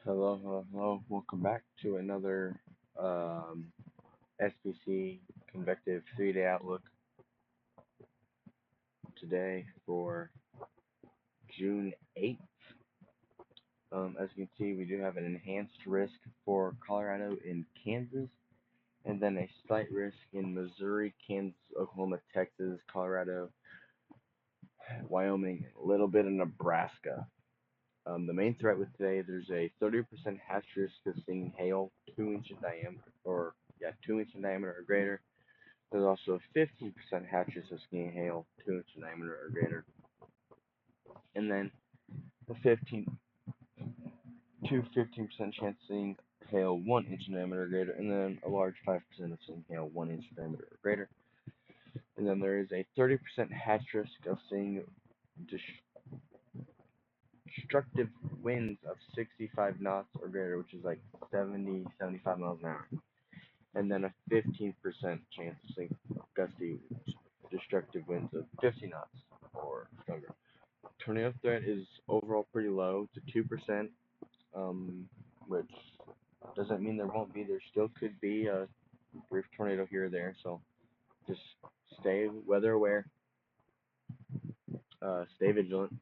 Hello, hello, hello. Welcome back to another SPC Convective 3-day outlook today for June 8th. As you can see, we do have an enhanced risk for Colorado and Kansas, and then a slight risk in Missouri, Kansas, Oklahoma, Texas, Colorado, Wyoming, and a little bit of Nebraska. The main threat with today, there's a 30% hatch risk of seeing hail 2-inch in diameter, 2-inch in diameter or greater. There's also a 15% hatch risk of seeing hail 2-inch in diameter or greater, and then a 15% chance of seeing hail 1-inch in diameter or greater, and then a large 5% of seeing hail 1-inch in diameter or greater. And then there is a 30% hatch risk of seeing destructive winds of 65 knots or greater, which is like 70, 75 miles an hour. And then a 15% chance of seeing gusty, destructive winds of 50 knots or stronger. Tornado threat is overall pretty low to 2%, which doesn't mean there won't be. There still could be a brief tornado here or there, so just stay weather aware, stay vigilant.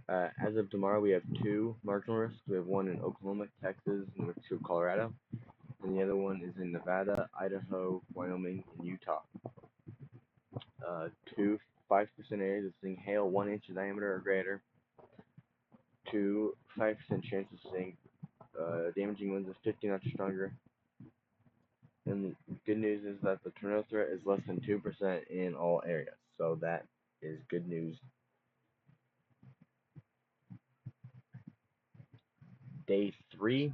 As of tomorrow, we have 2 marginal risks. We have one in Oklahoma, Texas, and we have 2 in Colorado, and the other one is in Nevada, Idaho, Wyoming, and Utah. 2 5% areas of seeing hail 1-inch in diameter or greater. 2 5% chance of seeing damaging winds of 50 knots or stronger. And the good news is that the tornado threat is less than 2% in all areas. So that is good news. Day 3,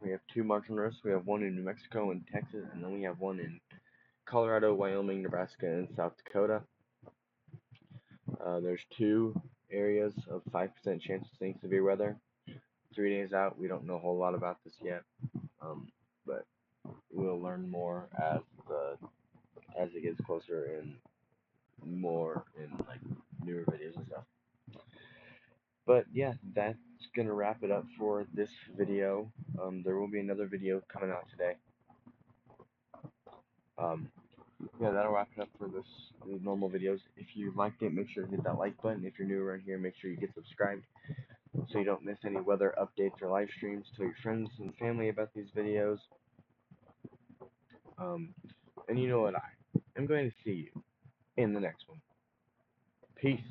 we have 2 marginal risks. We have one in New Mexico and Texas, and then we have one in Colorado, Wyoming, Nebraska, and South Dakota. There's 2 areas of 5% chance of seeing severe weather. 3 days out, we don't know a whole lot about this yet, but we'll learn more as it gets closer and more in like newer videos and stuff. But yeah, that's gonna wrap it up for this video. There will be another video coming out today. Yeah, that'll wrap it up for these normal videos. If you liked it, make sure to hit that like button. If you're new around here, make sure you get subscribed so you don't miss any weather updates or live streams. Tell your friends and family about these videos. And you know what? I'm going to see you in the next one. Peace.